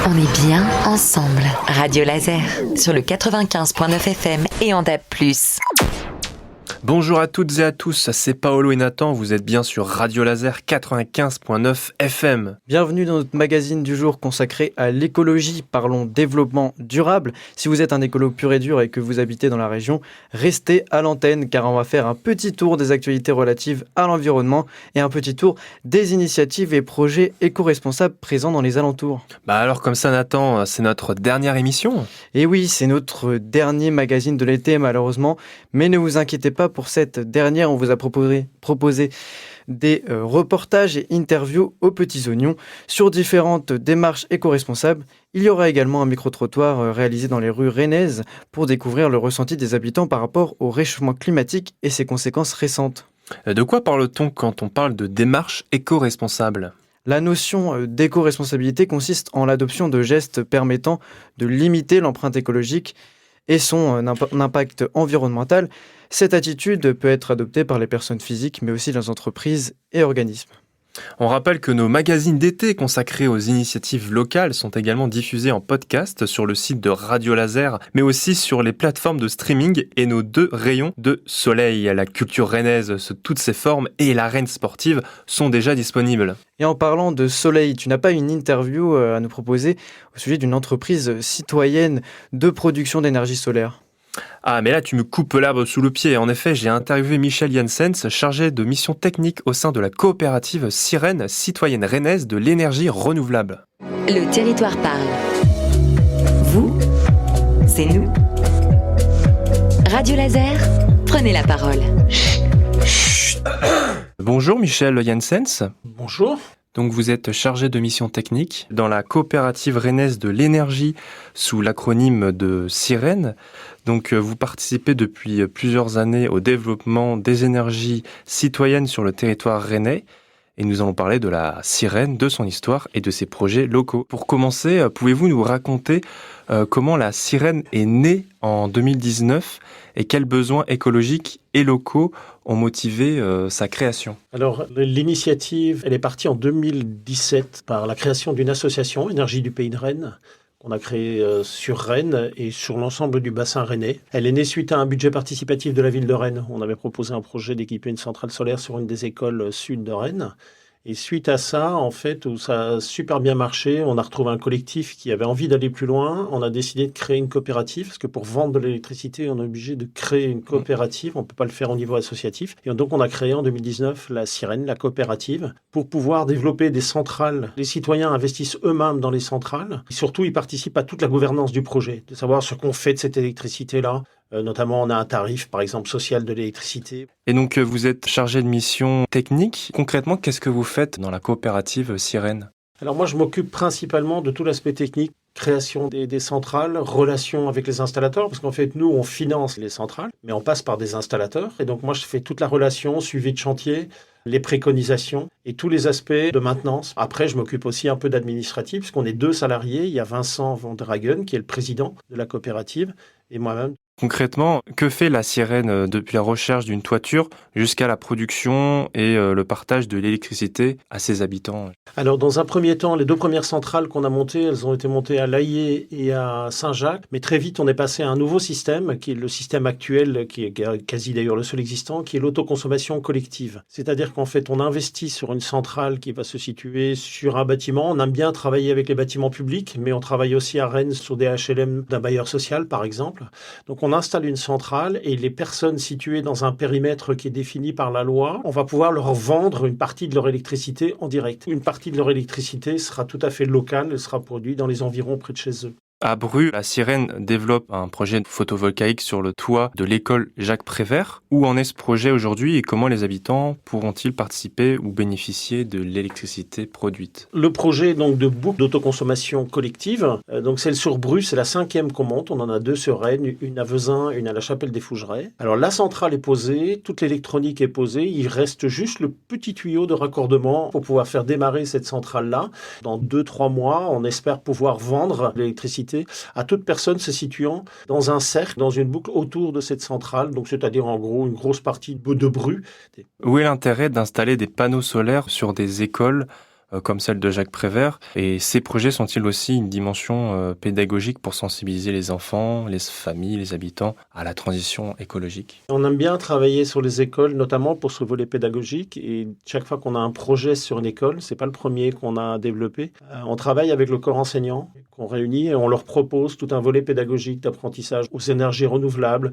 On est bien ensemble. Radio Laser, sur le 95.9 FM et en DAB+. Bonjour à toutes et à tous, c'est Paolo et Nathan, vous êtes bien sur Radio Laser 95.9 FM. Bienvenue dans notre magazine du jour consacré à l'écologie, parlons développement durable. Si vous êtes un écolo pur et dur et que vous habitez dans la région, restez à l'antenne car on va faire un petit tour des actualités relatives à l'environnement et un petit tour des initiatives et projets éco-responsables présents dans les alentours. Alors comme ça Nathan, c'est notre dernière émission. Et oui, c'est notre dernier magazine de l'été malheureusement, mais ne vous inquiétez pas, pour cette dernière, on vous a proposé des reportages et interviews aux petits oignons sur différentes démarches éco-responsables. Il y aura également un micro-trottoir réalisé dans les rues rennaises pour découvrir le ressenti des habitants par rapport au réchauffement climatique et ses conséquences récentes. De quoi parle-t-on quand on parle de démarche éco-responsable ? La notion d'éco-responsabilité consiste en l'adoption de gestes permettant de limiter l'empreinte écologique et son impact environnemental. Cette attitude peut être adoptée par les personnes physiques, mais aussi les entreprises et organismes. On rappelle que nos magazines d'été consacrés aux initiatives locales sont également diffusés en podcast sur le site de Radio Laser, mais aussi sur les plateformes de streaming et nos 2 rayons de soleil. La culture rennaise sous toutes ses formes et l'arène sportive sont déjà disponibles. Et en parlant de soleil, tu n'as pas une interview à nous proposer au sujet d'une entreprise citoyenne de production d'énergie solaire ? Ah, mais là, tu me coupes l'arbre sous le pied. En effet, j'ai interviewé Michel Janssens, chargé de mission technique au sein de la coopérative Sirène, citoyenne rennaise de l'énergie renouvelable. Le territoire parle. Vous, c'est nous. Radio Laser, prenez la parole. Bonjour Michel Janssens. Bonjour. Donc vous êtes chargé de mission technique dans la coopérative rennaise de l'énergie sous l'acronyme de Sirène. Donc vous participez depuis plusieurs années au développement des énergies citoyennes sur le territoire rennais. Et nous allons parler de la Sirène, de son histoire et de ses projets locaux. Pour commencer, pouvez-vous nous raconter comment la Sirène est née en 2019 et quels besoins écologiques et locaux ont motivé sa création ? Alors, l'initiative, elle est partie en 2017 par la création d'une association, Énergie du Pays de Rennes, qu'on a créée sur Rennes et sur l'ensemble du bassin rennais. Elle est née suite à un budget participatif de la ville de Rennes. On avait proposé un projet d'équiper une centrale solaire sur une des écoles sud de Rennes. Et suite à ça, en fait, où ça a super bien marché, on a retrouvé un collectif qui avait envie d'aller plus loin. On a décidé de créer une coopérative, parce que pour vendre de l'électricité, on est obligé de créer une coopérative. On ne peut pas le faire au niveau associatif. Et donc, on a créé en 2019 la Sirène, la coopérative, pour pouvoir développer des centrales. Les citoyens investissent eux-mêmes dans les centrales. Et surtout, ils participent à toute la gouvernance du projet, de savoir ce qu'on fait de cette électricité-là. Notamment, on a un tarif, par exemple, social de l'électricité. Et donc, vous êtes chargé de mission technique. Concrètement, qu'est-ce que vous faites dans la coopérative Sirène ? Alors moi, je m'occupe principalement de tout l'aspect technique, création des centrales, relations avec les installateurs, parce qu'en fait, nous, on finance les centrales, mais on passe par des installateurs. Et donc, moi, je fais toute la relation, suivi de chantier, les préconisations et tous les aspects de maintenance. Après, je m'occupe aussi un peu d'administratif, parce qu'on est 2 salariés. Il y a Vincent Vanderhagen, qui est le président de la coopérative, et moi-même. Concrètement, que fait la Sirène depuis la recherche d'une toiture jusqu'à la production et le partage de l'électricité à ses habitants ? Alors, dans un premier temps, les 2 premières centrales qu'on a montées, elles ont été montées à Laillé et à Saint-Jacques. Mais très vite, on est passé à un nouveau système, qui est le système actuel, qui est quasi d'ailleurs le seul existant, qui est l'autoconsommation collective. C'est-à-dire qu'en fait, on investit sur une centrale qui va se situer sur un bâtiment. On aime bien travailler avec les bâtiments publics, mais on travaille aussi à Rennes sur des HLM d'un bailleur social, par exemple. Donc, on installe une centrale et les personnes situées dans un périmètre qui est défini par la loi, on va pouvoir leur vendre une partie de leur électricité en direct. Une partie de leur électricité sera tout à fait locale, elle sera produite dans les environs près de chez eux. À Bru, la Sirène développe un projet photovoltaïque sur le toit de l'école Jacques Prévert. Où en est ce projet aujourd'hui et comment les habitants pourront-ils participer ou bénéficier de l'électricité produite ? Le projet donc de boucle d'autoconsommation collective, donc celle sur Bru, c'est la 5e qu'on monte. On en a 2 sur Rennes, une à Vezin, une à la Chapelle-des-Fougerets. Alors la centrale est posée, toute l'électronique est posée. Il reste juste le petit tuyau de raccordement pour pouvoir faire démarrer cette centrale-là. Dans 2-3 mois, on espère pouvoir vendre l'électricité à toute personne se situant dans un cercle, dans une boucle autour de cette centrale, donc c'est-à-dire en gros une grosse partie de Bru. Où est l'intérêt d'installer des panneaux solaires sur des écoles comme celle de Jacques Prévert. Et ces projets sont-ils aussi une dimension pédagogique pour sensibiliser les enfants, les familles, les habitants à la transition écologique? On aime bien travailler sur les écoles, notamment pour ce volet pédagogique. Et chaque fois qu'on a un projet sur une école, c'est pas le premier qu'on a développé, on travaille avec le corps enseignant, qu'on réunit et on leur propose tout un volet pédagogique d'apprentissage aux énergies renouvelables,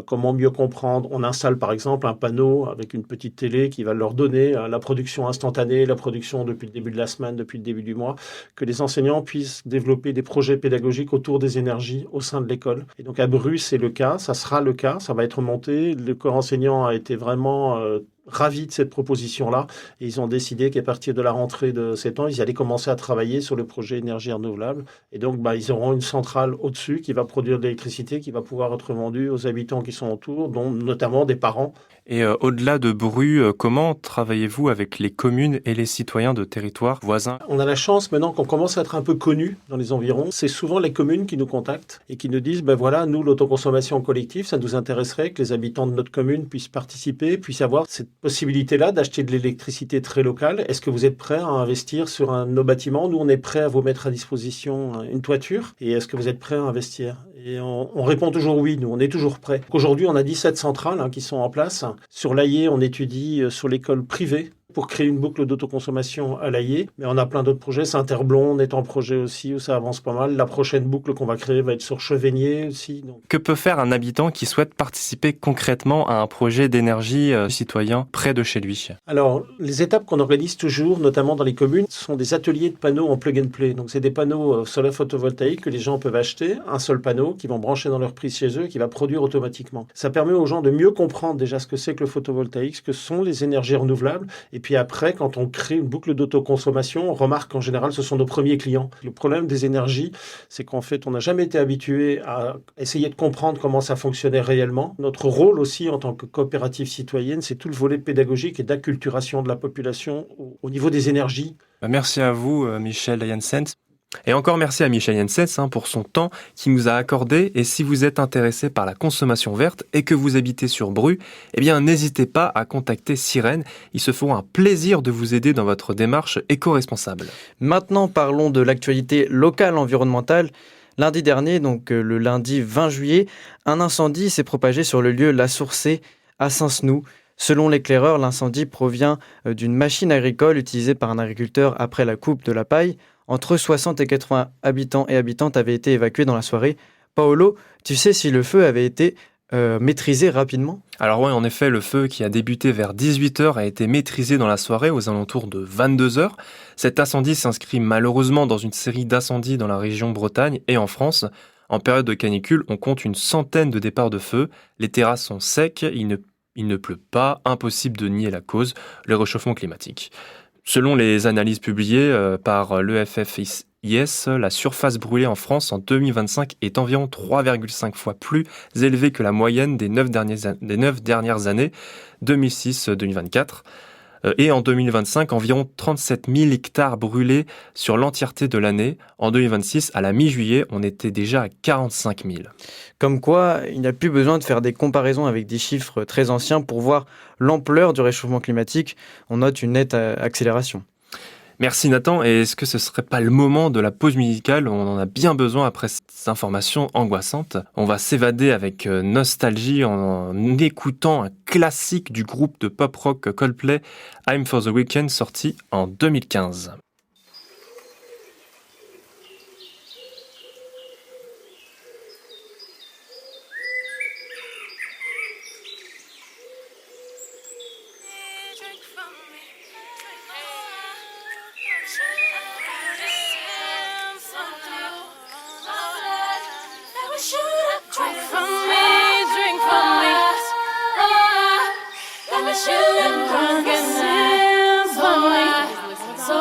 comment mieux comprendre. On installe par exemple un panneau avec une petite télé qui va leur donner la production instantanée, la production depuis le début de la semaine, depuis le début du mois, que les enseignants puissent développer des projets pédagogiques autour des énergies au sein de l'école. Et donc à Bru, c'est le cas, ça sera le cas, ça va être monté. Le corps enseignant a été vraiment ravis de cette proposition-là et ils ont décidé qu'à partir de la rentrée de septembre, ils allaient commencer à travailler sur le projet énergie renouvelable et donc ils auront une centrale au-dessus qui va produire de l'électricité qui va pouvoir être vendue aux habitants qui sont autour, dont notamment des parents. Et au-delà de Bru, comment travaillez-vous avec les communes et les citoyens de territoires voisins? On a la chance maintenant qu'on commence à être un peu connu dans les environs. C'est souvent les communes qui nous contactent et qui nous disent voilà, nous, l'autoconsommation collective, ça nous intéresserait que les habitants de notre commune puissent participer, puissent avoir cette possibilité-là d'acheter de l'électricité très locale. Est-ce que vous êtes prêts à investir sur un de nos bâtiments? Nous, on est prêts à vous mettre à disposition une toiture. Et est-ce que vous êtes prêts à investir? Et on répond toujours oui, nous, on est toujours prêts. Aujourd'hui, on a 17 centrales qui sont en place. Sur l'Aillé, on étudie sur l'école privée pour créer une boucle d'autoconsommation à l'Aillé. Mais on a plein d'autres projets. Saint-Herblon est en projet aussi, où ça avance pas mal. La prochaine boucle qu'on va créer va être sur Chevigné aussi. Donc. Que peut faire un habitant qui souhaite participer concrètement à un projet d'énergie citoyen près de chez lui? Alors, les étapes qu'on organise toujours, notamment dans les communes, sont des ateliers de panneaux en plug and play. Donc, c'est des panneaux solaires photovoltaïques que les gens peuvent acheter, un seul panneau qui vont brancher dans leur prise chez eux et qui va produire automatiquement. Ça permet aux gens de mieux comprendre déjà ce que c'est que le photovoltaïque, ce que sont les énergies renouvelables. Et puis après, quand on crée une boucle d'autoconsommation, on remarque qu'en général, ce sont nos premiers clients. Le problème des énergies, c'est qu'en fait, on n'a jamais été habitué à essayer de comprendre comment ça fonctionnait réellement. Notre rôle aussi en tant que coopérative citoyenne, c'est tout le volet pédagogique et d'acculturation de la population au niveau des énergies. Merci à vous, Michel Janssens. Et encore merci à Michel Janssens pour son temps qu'il nous a accordé. Et si vous êtes intéressé par la consommation verte et que vous habitez sur Bru, eh bien n'hésitez pas à contacter Cyrenne. Ils se feront un plaisir de vous aider dans votre démarche éco-responsable. Maintenant, parlons de l'actualité locale environnementale. Lundi dernier, donc le lundi 20 juillet, un incendie s'est propagé sur le lieu La Sourcée à Saint-Senoux. Selon l'éclaireur, l'incendie provient d'une machine agricole utilisée par un agriculteur après la coupe de la paille. Entre 60 et 80 habitants et habitantes avaient été évacués dans la soirée. Paolo, tu sais si le feu avait été maîtrisé rapidement? Alors oui, en effet, le feu qui a débuté vers 18h a été maîtrisé dans la soirée aux alentours de 22h. Cet incendie s'inscrit malheureusement dans une série d'incendies dans la région Bretagne et en France. En période de canicule, on compte une centaine de départs de feu. Les terrasses sont secs, il ne pleut pas, impossible de nier la cause, le réchauffement climatique. Selon les analyses publiées par l'EFFIS, la surface brûlée en France en 2025 est environ 3,5 fois plus élevée que la moyenne des 9 dernières années, 2006-2024. Et en 2025, environ 37 000 hectares brûlés sur l'entièreté de l'année. En 2026, à la mi-juillet, on était déjà à 45 000. Comme quoi, il n'y a plus besoin de faire des comparaisons avec des chiffres très anciens pour voir l'ampleur du réchauffement climatique. On note une nette accélération. Merci Nathan, et est-ce que ce serait pas le moment de la pause musicale? On en a bien besoin après ces informations angoissantes. On va s'évader avec nostalgie en écoutant un classique du groupe de pop-rock Coldplay, I'm for the Weekend, sorti en 2015. So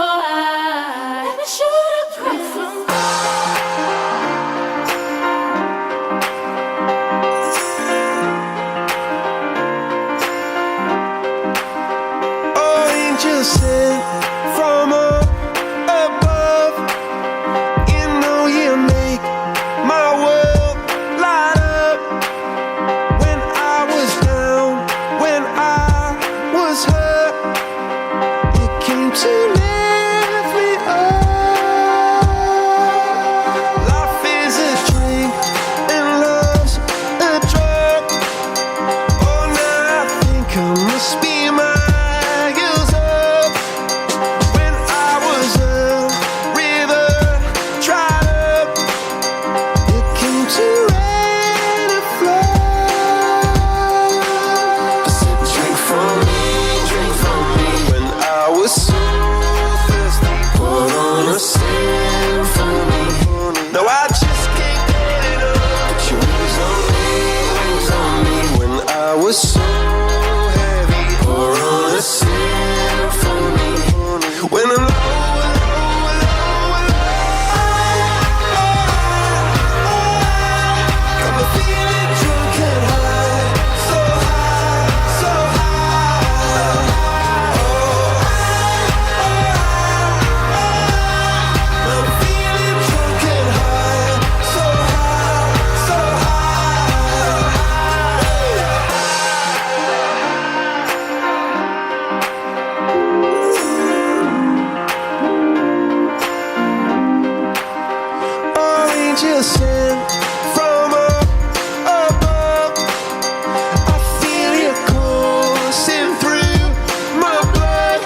angel sent from up above. I feel you coursing through my blood.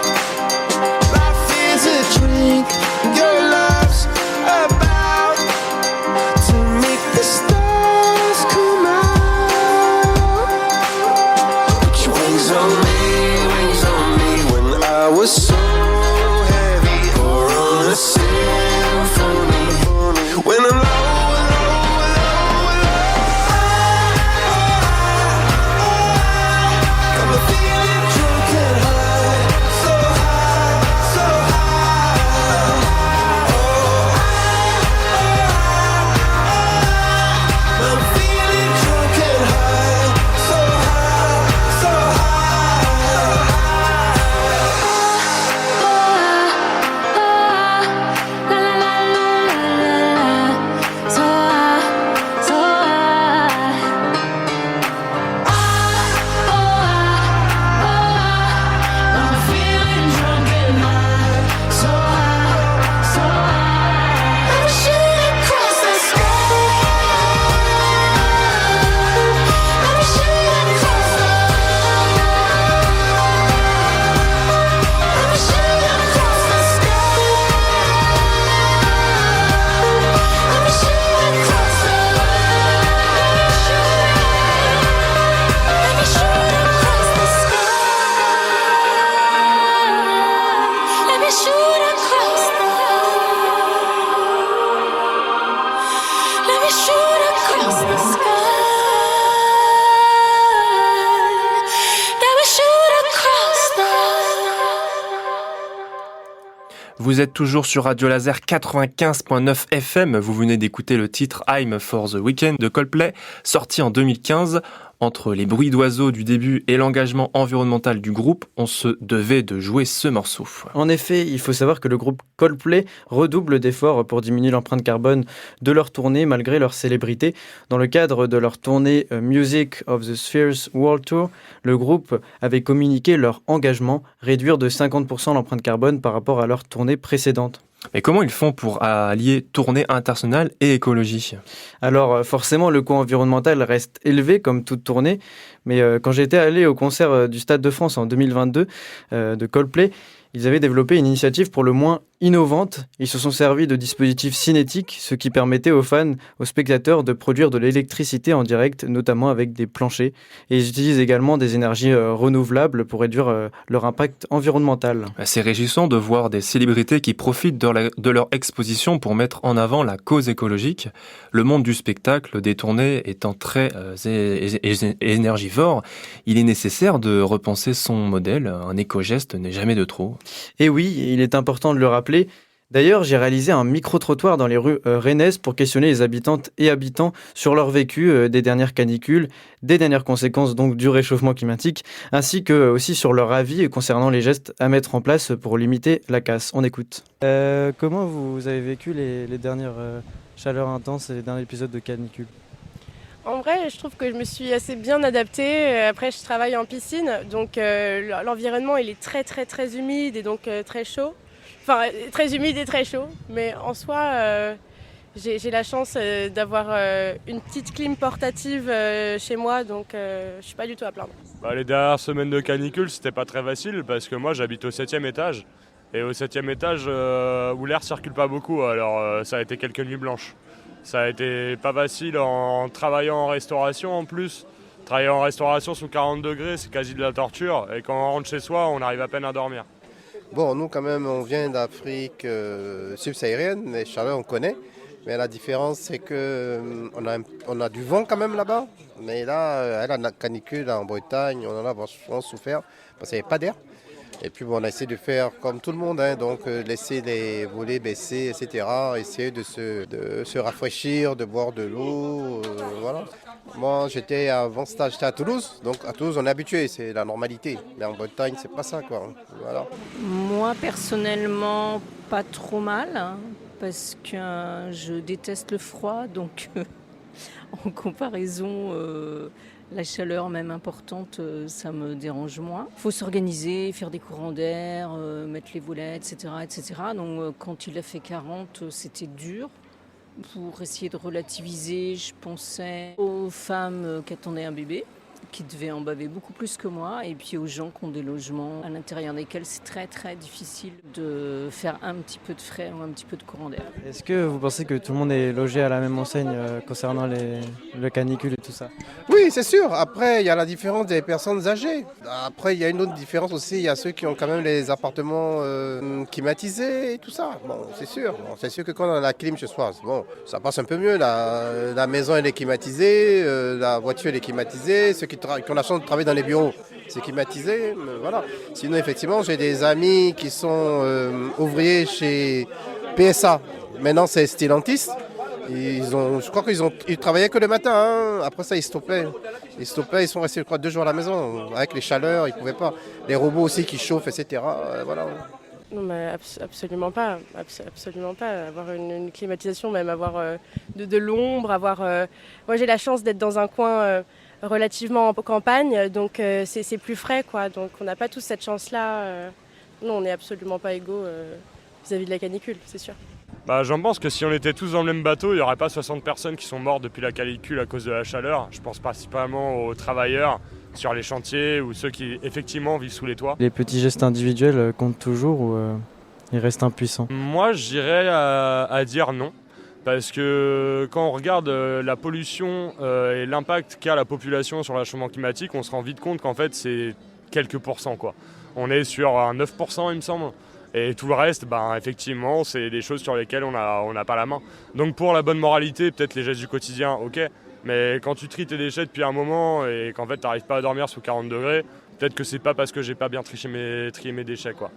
Life is a drink, your love's about to make the stars come out. Put your wings on me when I was so heavy, or on a symphony. When I'm low, I'm feeling drunk and high, so high, so high. I'm feeling drunk and high, so high, so high. Vous êtes toujours sur Radio Laser 95.9 FM. Vous venez d'écouter le titre I'm for the Weekend de Coldplay, sorti en 2015. Entre les bruits d'oiseaux du début et l'engagement environnemental du groupe, on se devait de jouer ce morceau. En effet, il faut savoir que le groupe Coldplay redouble d'efforts pour diminuer l'empreinte carbone de leur tournée malgré leur célébrité. Dans le cadre de leur tournée Music of the Spheres World Tour, le groupe avait communiqué leur engagement, réduire de 50% l'empreinte carbone par rapport à leur tournée précédente. Mais comment ils font pour allier tournée internationale et écologie ? Alors forcément, le coût environnemental reste élevé comme toute tournée, mais quand j'étais allé au concert du Stade de France en 2022 de Coldplay, ils avaient développé une initiative pour le moins innovante. Ils se sont servis de dispositifs cinétiques, ce qui permettait aux fans, aux spectateurs de produire de l'électricité en direct, notamment avec des planchers. Et ils utilisent également des énergies renouvelables pour réduire leur impact environnemental. C'est réjouissant de voir des célébrités qui profitent de leur exposition pour mettre en avant la cause écologique. Le monde du spectacle, des tournées étant très énergivore, il est nécessaire de repenser son modèle. Un éco-geste n'est jamais de trop. Et oui, il est important de le rappeler. D'ailleurs, j'ai réalisé un micro-trottoir dans les rues rennaises pour questionner les habitantes et habitants sur leur vécu des dernières canicules, des dernières conséquences donc du réchauffement climatique, ainsi que aussi sur leur avis concernant les gestes à mettre en place pour limiter la casse. On écoute. Comment vous avez vécu les dernières chaleurs intenses et les derniers épisodes de canicule ? En vrai, je trouve que je me suis assez bien adaptée. Après, je travaille en piscine, donc l'environnement il est très très très humide et donc très chaud. Enfin, très humide et très chaud. Mais en soi, j'ai la chance d'avoir une petite clim portative chez moi, donc je suis pas du tout à plaindre. Les dernières semaines de canicule, c'était pas très facile parce que moi j'habite au 7e étage. Et au 7e étage, où l'air circule pas beaucoup, alors ça a été quelques nuits blanches. Ça a été pas facile en travaillant en restauration en plus. Travailler en restauration sous 40 degrés, c'est quasi de la torture. Et quand on rentre chez soi, on arrive à peine à dormir. Bon, nous quand même, on vient d'Afrique subsaharienne, les chaleurs on connaît. Mais la différence, c'est qu'on a du vent quand même là-bas. Mais là, la canicule en Bretagne, on en a vachement souffert parce qu'il n'y avait pas d'air. Et puis bon, on a essayé de faire comme tout le monde, donc laisser les volets baisser, etc. Essayer de se rafraîchir, de boire de l'eau, voilà. Moi, avant stage, j'étais à Toulouse. Donc à Toulouse, on est habitué, c'est la normalité. Mais en Bretagne, c'est pas ça, quoi. Voilà. Moi, personnellement, pas trop mal, parce que je déteste le froid, donc en comparaison... La chaleur, même importante, ça me dérange moins. Il faut s'organiser, faire des courants d'air, mettre les volets, etc. etc. Donc quand il a fait 40, c'était dur. Pour essayer de relativiser, je pensais aux femmes qui attendaient un bébé, qui devaient en baver beaucoup plus que moi, et puis aux gens qui ont des logements à l'intérieur desquels c'est très très difficile de faire un petit peu de frais ou un petit peu de courant d'air. Est-ce que vous pensez que tout le monde est logé à la même enseigne concernant le canicule et tout ça? Oui, c'est sûr. Après, il y a la différence des personnes âgées. Après, il y a une autre différence aussi. Il y a ceux qui ont quand même les appartements climatisés et tout ça. Bon, c'est sûr. Bon, c'est sûr que quand on a la clim chez soi, bon, ça passe un peu mieux. La maison, elle est climatisée, la voiture, elle est climatisée. Ceux qui ont la chance de travailler dans les bureaux, c'est climatisé. Mais voilà. Sinon, effectivement, j'ai des amis qui sont ouvriers chez PSA. Maintenant, c'est Stellantis. Je crois qu'ils travaillaient que le matin. Hein. Après ça, ils stoppaient. Ils sont restés, je crois, 2 jours à la maison. Avec les chaleurs, ils ne pouvaient pas. Les robots aussi qui chauffent, etc. Voilà. Non, mais absolument pas. Absolument pas. Avoir une climatisation, même avoir de l'ombre, moi, j'ai la chance d'être dans un coin relativement en campagne, donc c'est plus frais, quoi. Donc on n'a pas tous cette chance-là. Non, on n'est absolument pas égaux vis-à-vis de la canicule, c'est sûr. J'en pense que si on était tous dans le même bateau, il n'y aurait pas 60 personnes qui sont mortes depuis la canicule à cause de la chaleur. Je pense principalement aux travailleurs sur les chantiers ou ceux qui effectivement vivent sous les toits. Les petits gestes individuels comptent toujours ou ils restent impuissants? Moi, je dirais à dire non. Parce que quand on regarde la pollution et l'impact qu'a la population sur le réchauffement climatique, on se rend vite compte qu'en fait c'est quelques pourcents, quoi. On est sur un 9% il me semble. Et tout le reste, effectivement, c'est des choses sur lesquelles on n'a pas la main. Donc pour la bonne moralité, peut-être les gestes du quotidien, ok. Mais quand tu tries tes déchets depuis un moment et qu'en fait tu n'arrives pas à dormir sous 40 degrés, peut-être que c'est pas parce que j'ai pas bien trié mes déchets, quoi.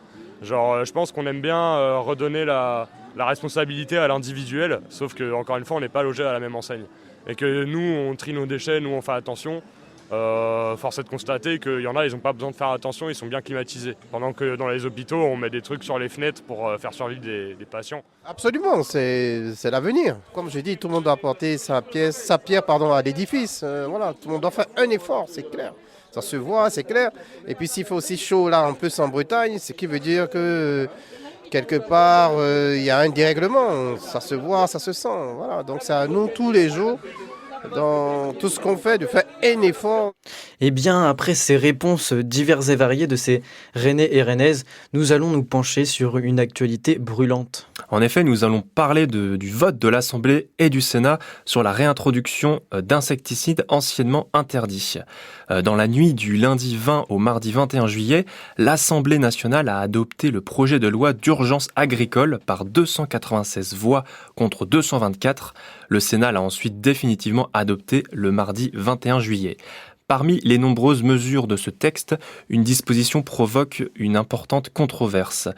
Genre, je pense qu'on aime bien redonner la responsabilité à l'individuel, sauf que encore une fois, on n'est pas logé à la même enseigne. Et que nous, on trie nos déchets, nous, on fait attention. Force est de constater qu'il y en a, ils n'ont pas besoin de faire attention, ils sont bien climatisés. Pendant que dans les hôpitaux, on met des trucs sur les fenêtres pour faire survivre des patients. Absolument, c'est l'avenir. Comme je dis, tout le monde doit apporter sa pierre à l'édifice. Voilà, tout le monde doit faire un effort, c'est clair. Ça se voit, c'est clair. Et puis s'il fait aussi chaud là, un peu en Bretagne, ce qui veut dire que quelque part, il y a un dérèglement. Ça se voit, ça se sent. Voilà. Donc c'est à nous tous les jours, dans tout ce qu'on fait, de faire un effort. Eh bien, après ces réponses diverses et variées de ces Rennais et Rennaises, nous allons nous pencher sur une actualité brûlante. En effet, nous allons parler du vote de l'Assemblée et du Sénat sur la réintroduction d'insecticides anciennement interdits. Dans la nuit du lundi 20 au mardi 21 juillet, l'Assemblée nationale a adopté le projet de loi d'urgence agricole par 296 voix contre 224. Le Sénat l'a ensuite définitivement adopté le mardi 21 juillet. Parmi les nombreuses mesures de ce texte, une disposition provoque une importante controverse.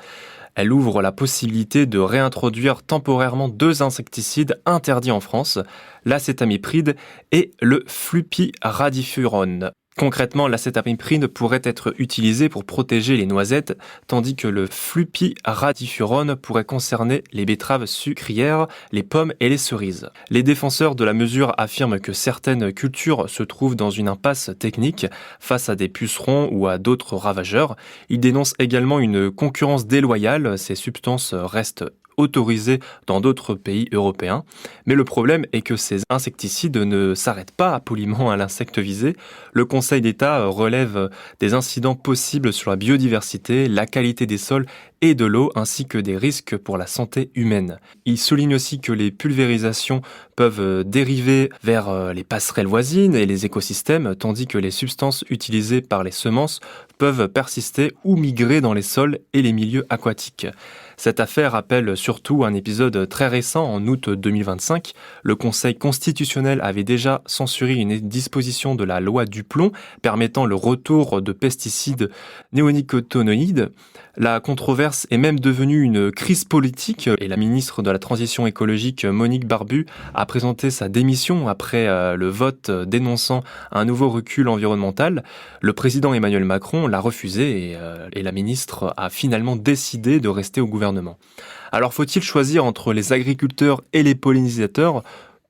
Elle ouvre la possibilité de réintroduire temporairement 2 insecticides interdits en France, l'acétamipride et le flupyradifurone. Concrètement, l'acétamipride pourrait être utilisé pour protéger les noisettes, tandis que le flupyradifurone pourrait concerner les betteraves sucrières, les pommes et les cerises. Les défenseurs de la mesure affirment que certaines cultures se trouvent dans une impasse technique face à des pucerons ou à d'autres ravageurs. Ils dénoncent également une concurrence déloyale, ces substances restent autorisés dans d'autres pays européens. Mais le problème est que ces insecticides ne s'arrêtent pas poliment à l'insecte visé. Le Conseil d'État relève des incidents possibles sur la biodiversité, la qualité des sols et de l'eau, ainsi que des risques pour la santé humaine. Il souligne aussi que les pulvérisations peuvent dériver vers les passerelles voisines et les écosystèmes, tandis que les substances utilisées par les semences peuvent persister ou migrer dans les sols et les milieux aquatiques. Cette affaire rappelle surtout un épisode très récent en août 2025. Le Conseil constitutionnel avait déjà censuré une disposition de la loi Duplon permettant le retour de pesticides néonicotinoïdes. La controverse est même devenue une crise politique et la ministre de la Transition écologique Monique Barbu a présenté sa démission après le vote dénonçant un nouveau recul environnemental. Le président Emmanuel Macron l'a refusé et la ministre a finalement décidé de rester au gouvernement. Alors faut-il choisir entre les agriculteurs et les pollinisateurs ?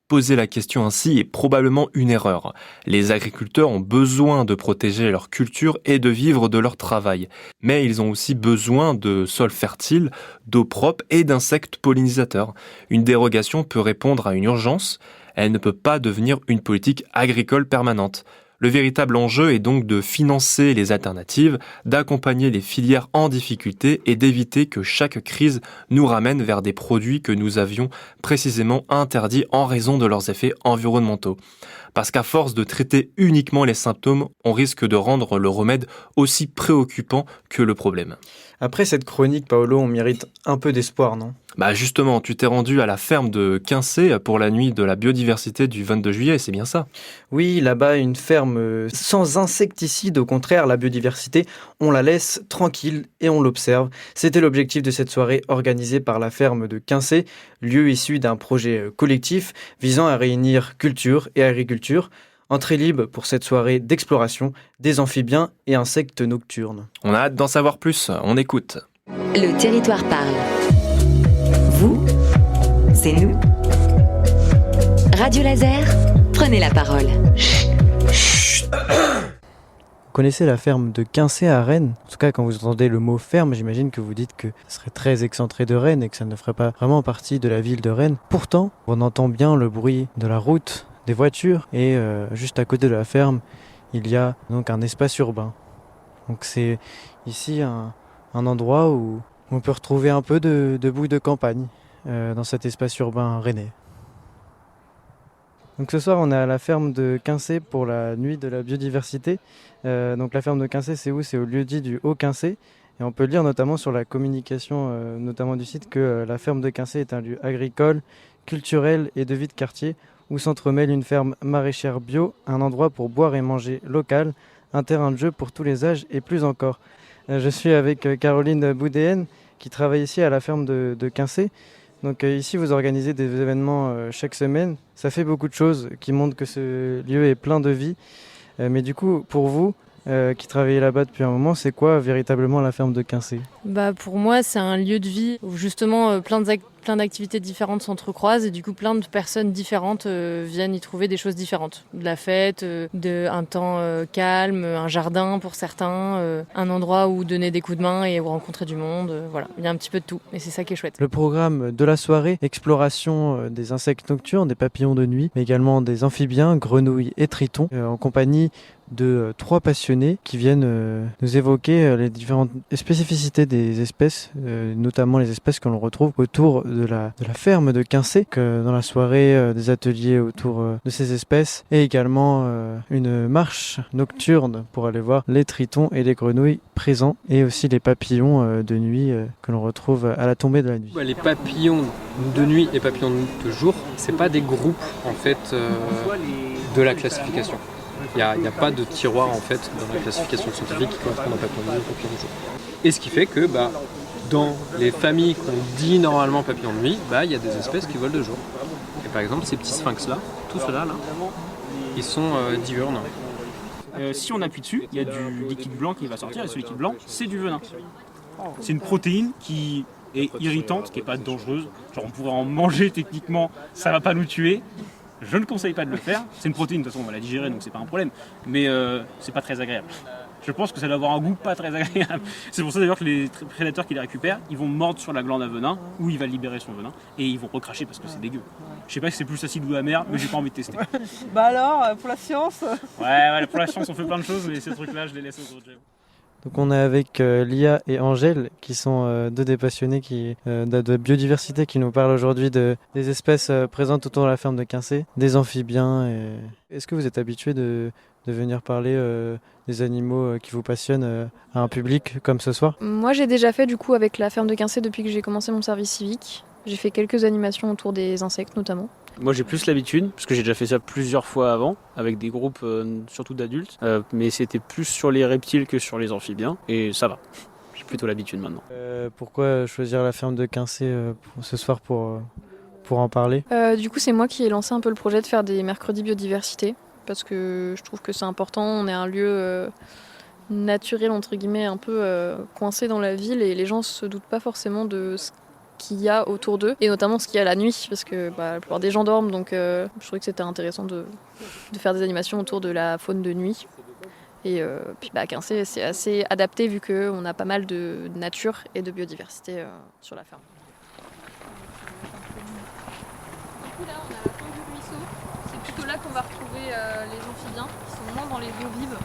Poser la question ainsi est probablement une erreur. Les agriculteurs ont besoin de protéger leur culture et de vivre de leur travail. Mais ils ont aussi besoin de sols fertiles, d'eau propre et d'insectes pollinisateurs. Une dérogation peut répondre à une urgence. Elle ne peut pas devenir une politique agricole permanente. Le véritable enjeu est donc de financer les alternatives, d'accompagner les filières en difficulté et d'éviter que chaque crise nous ramène vers des produits que nous avions précisément interdits en raison de leurs effets environnementaux. Parce qu'à force de traiter uniquement les symptômes, on risque de rendre le remède aussi préoccupant que le problème. Après cette chronique, Paolo, on mérite un peu d'espoir, non ? Bah justement, tu t'es rendu à la ferme de Quincé pour la nuit de la biodiversité du 22 juillet, c'est bien ça ? Oui, là-bas, une ferme sans insecticides. Au contraire, la biodiversité, on la laisse tranquille et on l'observe. C'était l'objectif de cette soirée organisée par la ferme de Quincé, lieu issu d'un projet collectif visant à réunir culture et agriculture. Entrée libre pour cette soirée d'exploration des amphibiens et insectes nocturnes. On a hâte d'en savoir plus, on écoute. Le territoire parle. Vous, c'est nous. Radio Laser, prenez la parole. Vous connaissez la ferme de Quincé à Rennes ? En tout cas, quand vous entendez le mot ferme, j'imagine que vous dites que ce serait très excentré de Rennes et que ça ne ferait pas vraiment partie de la ville de Rennes. Pourtant, on entend bien le bruit de la route, des voitures, et juste à côté de la ferme, il y a donc un espace urbain. Donc c'est ici un endroit où on peut retrouver un peu de bout de campagne dans cet espace urbain rennais. Donc ce soir, on est à la ferme de Quincé pour la nuit de la biodiversité. Donc la ferme de Quincé, c'est où ? C'est au lieu-dit du Haut-Quincé. Et on peut lire notamment sur la communication, notamment du site, que la ferme de Quincé est un lieu agricole, culturel et de vie de quartier où s'entremêle une ferme maraîchère bio, un endroit pour boire et manger local, un terrain de jeu pour tous les âges et plus encore. Je suis avec Caroline Boudéenne qui travaille ici à la ferme de Quincé. Donc ici, vous organisez des événements chaque semaine. Ça fait beaucoup de choses qui montrent que ce lieu est plein de vie. Mais du coup, pour vous, qui travaillez là-bas depuis un moment, c'est quoi véritablement la ferme de Quincé ? Pour moi, c'est un lieu de vie où justement plein d'activités différentes s'entrecroisent et du coup plein de personnes différentes viennent y trouver des choses différentes. De la fête, un temps calme, un jardin pour certains, un endroit où donner des coups de main et où rencontrer du monde. Voilà, il y a un petit peu de tout et c'est ça qui est chouette. Le programme de la soirée, exploration des insectes nocturnes, des papillons de nuit, mais également des amphibiens, grenouilles et tritons, en compagnie de 3 passionnés qui viennent nous évoquer les différentes spécificités des espèces, notamment les espèces que l'on retrouve autour de la ferme de Quincé, dans la soirée des ateliers autour de ces espèces et également une marche nocturne pour aller voir les tritons et les grenouilles présents et aussi les papillons de nuit que l'on retrouve à la tombée de la nuit. Les papillons de nuit et papillons de jour, c'est pas des groupes en fait de la classification. Il n'y a pas de tiroir en fait dans la classification scientifique qui correspond à papillon de nuit et papillon de jour. Et ce qui fait que dans les familles qu'on dit normalement papillons de nuit, il y a des espèces qui volent de jour. Et par exemple ces petits sphinx là, tous ceux-là, ils sont diurnes. Si on appuie dessus, il y a du liquide blanc qui va sortir et ce liquide blanc, c'est du venin. C'est une protéine qui est irritante, qui n'est pas dangereuse. Genre on pourrait en manger techniquement, ça va pas nous tuer. Je ne conseille pas de le faire. C'est une protéine, de toute façon on va la digérer donc c'est pas un problème. Mais c'est pas très agréable. Je pense que ça doit avoir un goût pas très agréable. C'est pour ça d'ailleurs que les prédateurs qui les récupèrent, ils vont mordre sur la glande à venin, où il va libérer son venin, et ils vont recracher parce que c'est dégueu. Je sais pas si c'est plus acide ou amer, mais j'ai pas envie de tester. Alors, pour la science Ouais, pour la science on fait plein de choses, mais ces trucs-là je les laisse aux autres. Donc on est avec Lia et Angèle qui sont 2 des passionnés de biodiversité qui nous parlent aujourd'hui des espèces présentes autour de la ferme de Quincé, des amphibiens. Est-ce que vous êtes habitués de venir parler des animaux qui vous passionnent à un public comme ce soir ? Moi j'ai déjà fait du coup avec la ferme de Quincé depuis que j'ai commencé mon service civique. J'ai fait quelques animations autour des insectes notamment. Moi j'ai plus l'habitude, parce que j'ai déjà fait ça plusieurs fois avant, avec des groupes surtout d'adultes, mais c'était plus sur les reptiles que sur les amphibiens, et ça va, j'ai plutôt l'habitude maintenant. Pourquoi choisir la ferme de Quincé ce soir pour en parler ? Du coup c'est moi qui ai lancé un peu le projet de faire des mercredis biodiversité, parce que je trouve que c'est important, on est un lieu naturel entre guillemets, un peu coincé dans la ville, et les gens se doutent pas forcément de ce qu'il y a autour d'eux, et notamment ce qu'il y a la nuit, parce que la plupart des gens dorment, donc je trouvais que c'était intéressant de faire des animations autour de la faune de nuit. Et puis à Quincé, c'est assez adapté vu qu'on a pas mal de nature et de biodiversité sur la ferme. Du coup là, on a la fin du ruisseau. C'est plutôt là qu'on va retrouver les amphibiens qui sont moins dans les eaux vives.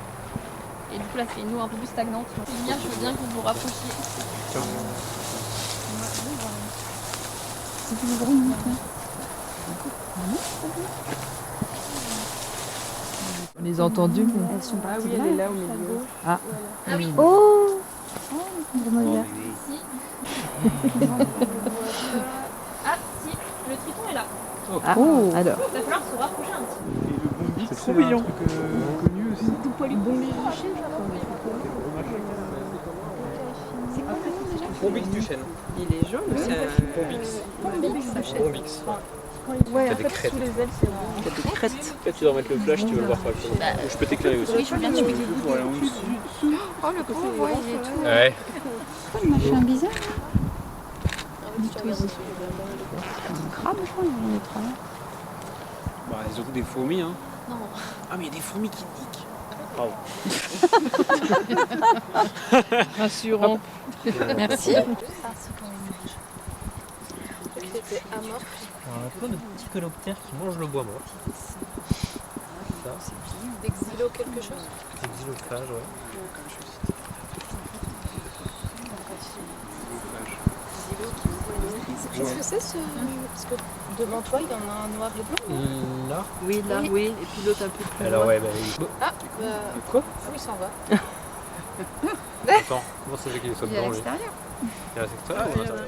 Et du coup là, c'est une eau un peu plus stagnante. Lumière, je veux bien que vous vous rapprochiez. On les a entendues. Elles sont parties oui, elle est là au milieu. Ah, ah oui. Oh, Dromadaire. Ah si, le triton est là. Ah, alors. Il va falloir se rapprocher un petit peu. C'est trop mignon. Connu aussi. Tout poilu. Bombix du chêne. Il est jaune, c'est un Bombix. Ouais, T'as en des fait, crêtes. sous les ailes, c'est Il y a des crêtes. Peut-être tu dois mettre le flash, tu veux le voir pas. Je peux t'éclairer aussi. Oui, je veux bien, tu peux. Voilà, on suit. Oh, le pauvre, ouais, il est tout. Ouais. Pourquoi il m'a fait un bizarre? Un crabe, je crois, il est trop là. Bah, ils ont des fourmis, hein. Non. Ah, mais il y a des fourmis qui piquent. Pardon. Rassurant. Merci. C'était amorphe. Un peu de petits coloptères qui mangent le bois mort. Ça. D'exilo quelque chose. Des xylophages, ouais. Qu'est-ce que c'est ce... Parce que devant toi, il y en a un noir et blanc. Là. Oui, là, oui. Et puis l'autre un peu plus Alors, loin. ouais, bah. Ah, Quoi? Ah oui, ça en va. Attends, comment ça fait qu'il soit Il est à blanc, lui? l'extérieur. Il est à l'extérieur ou à l'intérieur?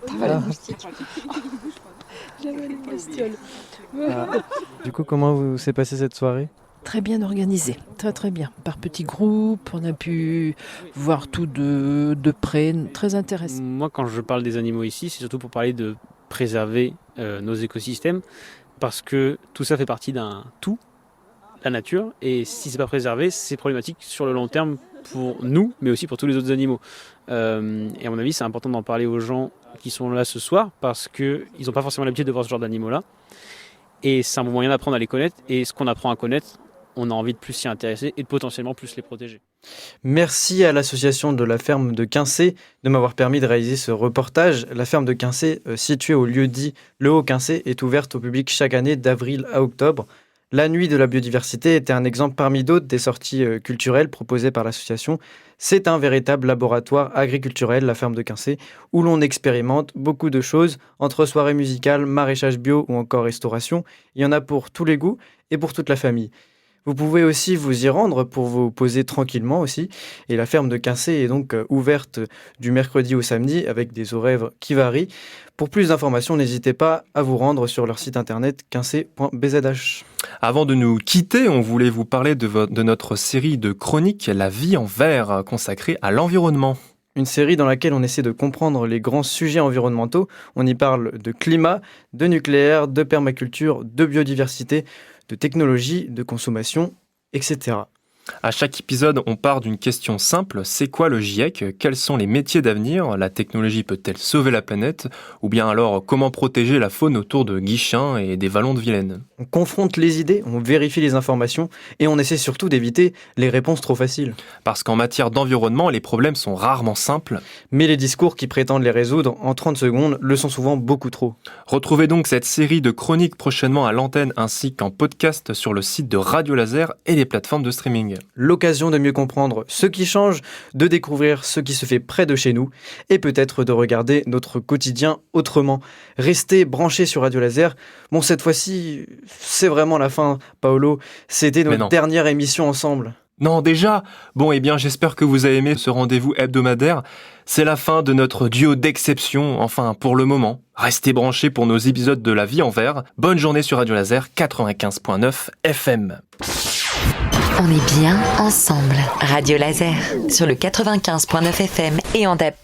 J'avale les moustiques. J'avale les bestioles. Du coup, comment s'est passée cette soirée? Très bien organisé, très bien. Par petits groupes, on a pu voir tout de près, très intéressant. Moi, quand je parle des animaux ici, c'est surtout pour parler de préserver nos écosystèmes, parce que tout ça fait partie d'un tout, la nature, et si c'est pas préservé, c'est problématique sur le long terme pour nous, mais aussi pour tous les autres animaux. Et à mon avis, c'est important d'en parler aux gens qui sont là ce soir, parce qu'ils n'ont pas forcément l'habitude de voir ce genre d'animaux-là. Et c'est un bon moyen d'apprendre à les connaître, et ce qu'on apprend à connaître, on a envie de plus s'y intéresser et de potentiellement plus les protéger. Merci à l'association de la ferme de Quincé de m'avoir permis de réaliser ce reportage. La ferme de Quincé, située au lieu-dit Le Haut-Quincé, est ouverte au public chaque année d'avril à octobre. La nuit de la biodiversité était un exemple parmi d'autres des sorties culturelles proposées par l'association. C'est un véritable laboratoire agriculturel, la ferme de Quincé, où l'on expérimente beaucoup de choses, entre soirées musicales, maraîchage bio ou encore restauration. Il y en a pour tous les goûts et pour toute la famille. Vous pouvez aussi vous y rendre pour vous poser tranquillement aussi. Et la ferme de Quincé est donc ouverte du mercredi au samedi avec des horaires qui varient. Pour plus d'informations, n'hésitez pas à vous rendre sur leur site internet quincé.bzh. Avant de nous quitter, on voulait vous parler de notre série de chroniques La vie en vert, consacrée à l'environnement. Une série dans laquelle on essaie de comprendre les grands sujets environnementaux. On y parle de climat, de nucléaire, de permaculture, de biodiversité, de technologie, de consommation, etc. À chaque épisode, on part d'une question simple. C'est quoi le GIEC? Quels sont les métiers d'avenir? La technologie peut-elle sauver la planète? Ou bien alors, comment protéger la faune autour de Guichen et des vallons de Vilaine? On confronte les idées, on vérifie les informations et on essaie surtout d'éviter les réponses trop faciles. Parce qu'en matière d'environnement, les problèmes sont rarement simples. Mais les discours qui prétendent les résoudre en 30 secondes le sont souvent beaucoup trop. Retrouvez donc cette série de chroniques prochainement à l'antenne ainsi qu'en podcast sur le site de Radio Laser et les plateformes de streaming. L'occasion de mieux comprendre ce qui change, de découvrir ce qui se fait près de chez nous et peut-être de regarder notre quotidien autrement. Restez branchés sur Radio Laser. Bon, cette fois-ci, c'est vraiment la fin, Paolo. C'était notre dernière émission ensemble. Non, déjà? Bon, eh bien, j'espère que vous avez aimé ce rendez-vous hebdomadaire. C'est la fin de notre duo d'exception, enfin, pour le moment. Restez branchés pour nos épisodes de La vie en vert. Bonne journée sur Radio Laser 95.9 FM. On est bien ensemble. Radio Laser sur le 95.9 FM et en DAB+.